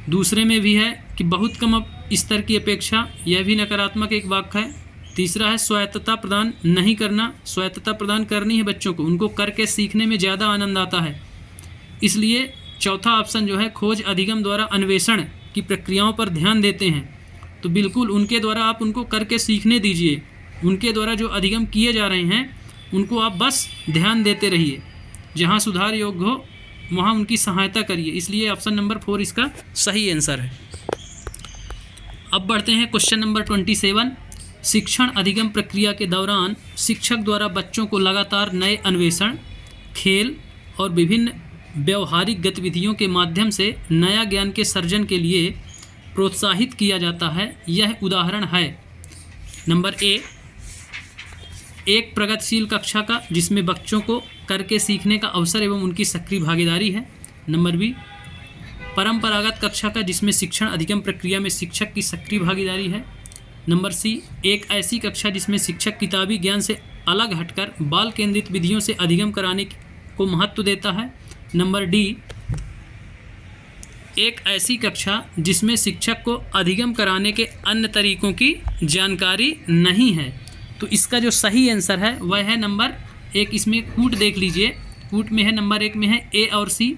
दूसरे में भी है कि बहुत कम स्तर की अपेक्षा, यह भी नकारात्मक एक वाक्य है। तीसरा है स्वायत्तता प्रदान नहीं करना, स्वायत्तता प्रदान करनी है बच्चों को, उनको करके सीखने में ज़्यादा आनंद आता है। इसलिए चौथा ऑप्शन जो है खोज अधिगम द्वारा अन्वेषण की प्रक्रियाओं पर ध्यान देते हैं, तो बिल्कुल उनके द्वारा आप उनको करके सीखने दीजिए। उनके द्वारा जो अधिगम किए जा रहे हैं उनको आप बस ध्यान देते रहिए, जहां सुधार योग्य हो वहां उनकी सहायता करिए। इसलिए ऑप्शन नंबर 4 इसका सही आंसर है। अब बढ़ते हैं क्वेश्चन नंबर 27। शिक्षण अधिगम प्रक्रिया के दौरान शिक्षक द्वारा बच्चों को लगातार नए अन्वेषण, खेल और विभिन्न व्यवहारिक गतिविधियों के माध्यम से नया ज्ञान के सर्जन के लिए प्रोत्साहित किया जाता है। यह उदाहरण है नंबर ए एक प्रगतिशील कक्षा का जिसमें बच्चों को करके सीखने का अवसर एवं उनकी सक्रिय भागीदारी है, नंबर बी परंपरागत कक्षा का जिसमें शिक्षण अधिगम प्रक्रिया में शिक्षक की सक्रिय भागीदारी है, नंबर सी एक ऐसी कक्षा जिसमें शिक्षक किताबी ज्ञान से अलग हटकर बाल केंद्रित विधियों से अधिगम कराने को महत्व देता है, नंबर डी एक ऐसी कक्षा जिसमें शिक्षक को अधिगम कराने के अन्य तरीकों की जानकारी नहीं है। तो इसका जो सही आंसर है वह है नंबर 1। इसमें कूट देख लीजिए, कूट में है नंबर 1 में है ए और सी,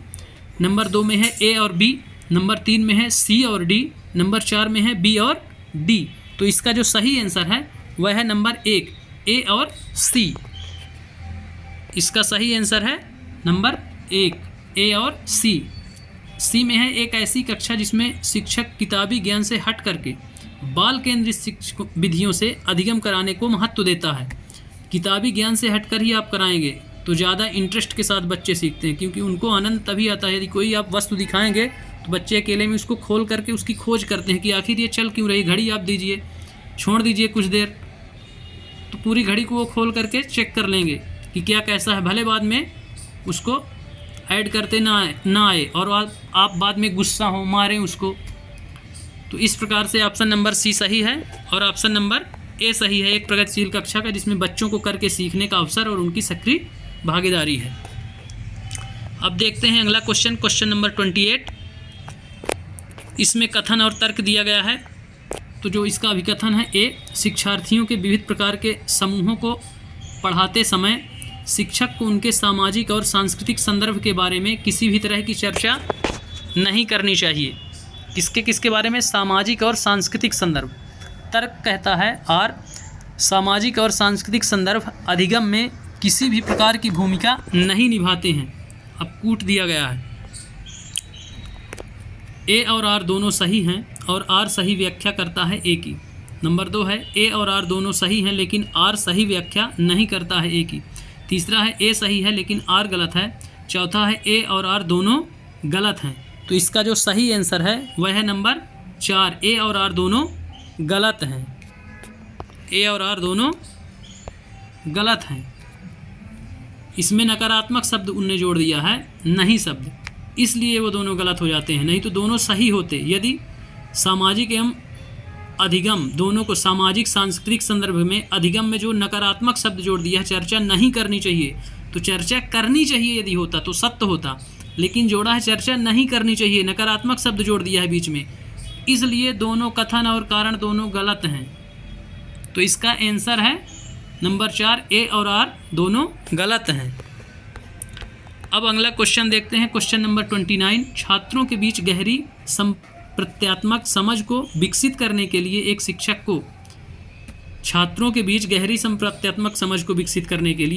नंबर 2 में है ए और बी, नंबर 3 में है सी और डी, नंबर 4 में है बी और डी। तो इसका जो सही आंसर है वह है नंबर 1 ए और सी। इसका सही आंसर है नंबर 1 ए और सी। सी में है एक ऐसी कक्षा जिसमें शिक्षक किताबी ज्ञान से हट करके बाल केंद्रित शिक्षण विधियों से अधिगम कराने को महत्व देता है। किताबी ज्ञान से हटकर ही आप कराएंगे तो ज़्यादा इंटरेस्ट के साथ बच्चे सीखते हैं, क्योंकि उनको आनंद तभी आता है यदि कोई आप वस्तु दिखाएंगे तो बच्चे अकेले में उसको खोल करके उसकी खोज करते हैं कि आखिर ये चल क्यों रही। घड़ी आप दीजिए, छोड़ दीजिए कुछ देर, तो पूरी घड़ी को वो खोल करके चेक कर लेंगे कि क्या कैसा है, भले बाद में उसको ऐड करते ना आए और आप बाद में गुस्सा हो, मारें उसको। तो इस प्रकार से ऑप्शन नंबर सी सही है और ऑप्शन नंबर ए सही है, एक प्रगतिशील कक्षा का जिसमें बच्चों को करके सीखने का अवसर और उनकी सक्रिय भागीदारी है। अब देखते हैं अगला क्वेश्चन, क्वेश्चन नंबर 28। इसमें कथन और तर्क दिया गया है। तो जो इसका अभिकथन है ए शिक्षार्थियों के विविध प्रकार के समूहों को पढ़ाते समय शिक्षक को उनके सामाजिक और सांस्कृतिक संदर्भ के बारे में किसी भी तरह की चर्चा नहीं करनी चाहिए। किसके बारे में? सामाजिक और सांस्कृतिक संदर्भ। तर्क कहता है आर सामाजिक और सांस्कृतिक संदर्भ अधिगम में किसी भी प्रकार की भूमिका नहीं निभाते हैं। अब कूट दिया गया है, ए और आर दोनों सही हैं और आर सही व्याख्या करता है ए की। नंबर 2 है ए और आर दोनों सही हैं लेकिन आर सही व्याख्या नहीं करता है ए की। तीसरा है ए सही है लेकिन आर गलत है। चौथा है ए और आर दोनों गलत हैं। तो इसका जो सही आंसर है वह है नंबर 4, ए और आर दोनों गलत हैं। ए और आर दोनों गलत हैं। इसमें नकारात्मक शब्द उनने जोड़ दिया है, नहीं शब्द, इसलिए वो दोनों गलत हो जाते हैं, नहीं तो दोनों सही होते। यदि सामाजिक एवं अधिगम दोनों को सामाजिक सांस्कृतिक संदर्भ में अधिगम में जो नकारात्मक शब्द जोड़ दिया है चर्चा नहीं करनी चाहिए, तो चर्चा करनी चाहिए यदि होता तो सत्य होता, लेकिन जोड़ा है चर्चा नहीं करनी चाहिए, नकारात्मक शब्द जोड़ दिया है बीच में, इसलिए दोनों कथन और कारण दोनों गलत हैं। तो इसका आंसर है नंबर 4, ए और आर दोनों गलत हैं। अब अगला क्वेश्चन देखते हैं, क्वेश्चन नंबर 29। छात्रों के बीच गहरी संप्रत्यात्मक समझ को विकसित करने के लिए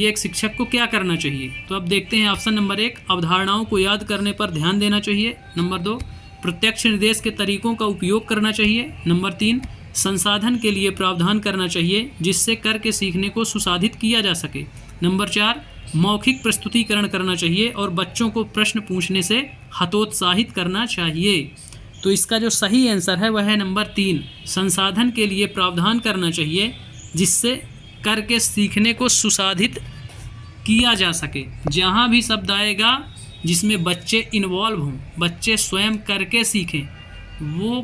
एक शिक्षक को क्या करना चाहिए? तो अब देखते हैं ऑप्शन नंबर 1, अवधारणाओं को याद करने पर ध्यान देना चाहिए। नंबर 2, प्रत्यक्ष निर्देश के तरीकों का उपयोग करना चाहिए। नंबर 3, संसाधन के लिए प्रावधान करना चाहिए जिससे करके सीखने को सुसाधित किया जा सके। नंबर 4, मौखिक प्रस्तुतिकरण करना चाहिए और बच्चों को प्रश्न पूछने से हतोत्साहित करना चाहिए। तो इसका जो सही आंसर है वह है नंबर 3, संसाधन के लिए प्रावधान करना चाहिए जिससे करके सीखने को सुसाधित किया जा सके। जहाँ भी शब्द आएगा जिसमें बच्चे इन्वॉल्व हों, बच्चे स्वयं करके सीखें, वो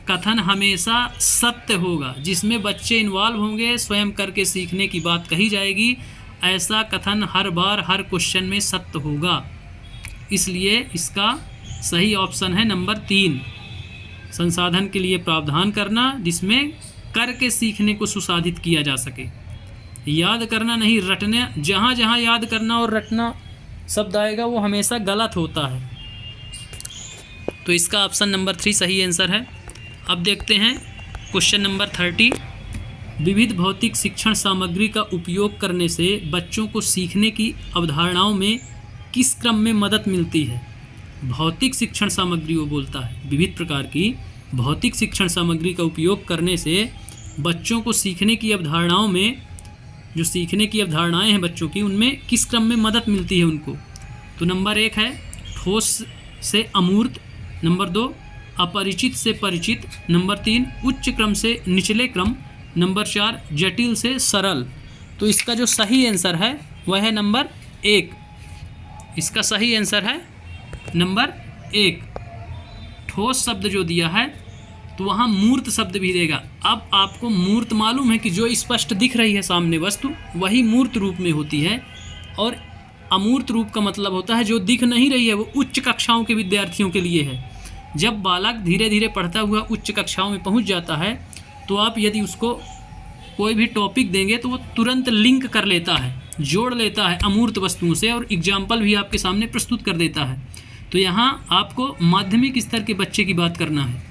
कथन हमेशा सत्य होगा। जिसमें बच्चे इन्वॉल्व होंगे, स्वयं करके सीखने की बात कही जाएगी, ऐसा कथन हर बार हर क्वेश्चन में सत्य होगा। इसलिए इसका सही ऑप्शन है नंबर 3, संसाधन के लिए प्रावधान करना जिसमें करके सीखने को सुसाधित किया जा सके। याद करना नहीं, रटना। जहाँ जहाँ याद करना और रटना शब्द आएगा वो हमेशा गलत होता है। तो इसका ऑप्शन नंबर 3 सही आंसर है। अब देखते हैं क्वेश्चन नंबर 30। विविध भौतिक शिक्षण सामग्री का उपयोग करने से बच्चों को सीखने की अवधारणाओं में किस क्रम में मदद मिलती है? भौतिक शिक्षण सामग्री वो बोलता है, विविध प्रकार की भौतिक शिक्षण सामग्री का उपयोग करने से बच्चों को सीखने की अवधारणाओं में, जो सीखने की अवधारणाएं हैं बच्चों की, उनमें किस क्रम में मदद मिलती है उनको? तो नंबर 1 है ठोस से अमूर्त। नंबर 2, अपरिचित से परिचित। नंबर 3, उच्च क्रम से निचले क्रम। नंबर 4, जटिल से सरल। तो इसका जो सही आंसर है वह है नंबर 1। इसका सही आंसर है नंबर 1। ठोस शब्द जो दिया है तो वहाँ मूर्त शब्द भी देगा। अब आपको मूर्त मालूम है कि जो स्पष्ट दिख रही है सामने वस्तु, वही मूर्त रूप में होती है, और अमूर्त रूप का मतलब होता है जो दिख नहीं रही है, वो उच्च कक्षाओं के विद्यार्थियों के लिए है। जब बालक धीरे धीरे पढ़ता हुआ उच्च कक्षाओं में पहुँच जाता है तो आप यदि उसको कोई भी टॉपिक देंगे तो वो तुरंत लिंक कर लेता है, जोड़ लेता है अमूर्त वस्तुओं से, और एग्जाम्पल भी आपके सामने प्रस्तुत कर देता है। तो यहाँ आपको माध्यमिक स्तर के बच्चे की बात करना है,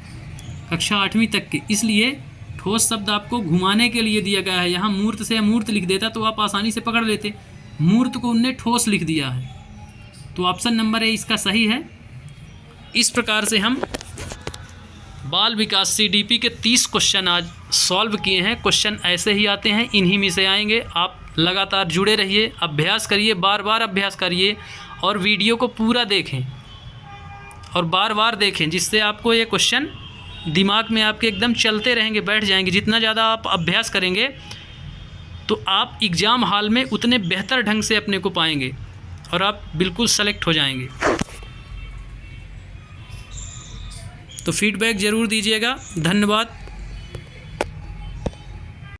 कक्षा 8वीं तक के, इसलिए ठोस शब्द आपको घुमाने के लिए दिया गया है। यहाँ मूर्त से अमूर्त लिख देता तो आप आसानी से पकड़ लेते, मूर्त को उनने ठोस लिख दिया है। तो ऑप्शन नंबर ए इसका सही है। इस प्रकार से हम बाल विकास CDP के 30 क्वेश्चन आज सॉल्व किए हैं। क्वेश्चन ऐसे ही आते हैं, इन्हीं में से आएंगे। आप लगातार जुड़े रहिए, अभ्यास करिए, बार बार अभ्यास करिए, और वीडियो को पूरा देखें और बार बार देखें, जिससे आपको ये क्वेश्चन दिमाग में आपके एकदम चलते रहेंगे, बैठ जाएंगे। जितना ज़्यादा आप अभ्यास करेंगे तो आप एग्ज़ाम हॉल में उतने बेहतर ढंग से अपने को पाएंगे और आप बिल्कुल सेलेक्ट हो जाएंगे। तो फीडबैक ज़रूर दीजिएगा। धन्यवाद।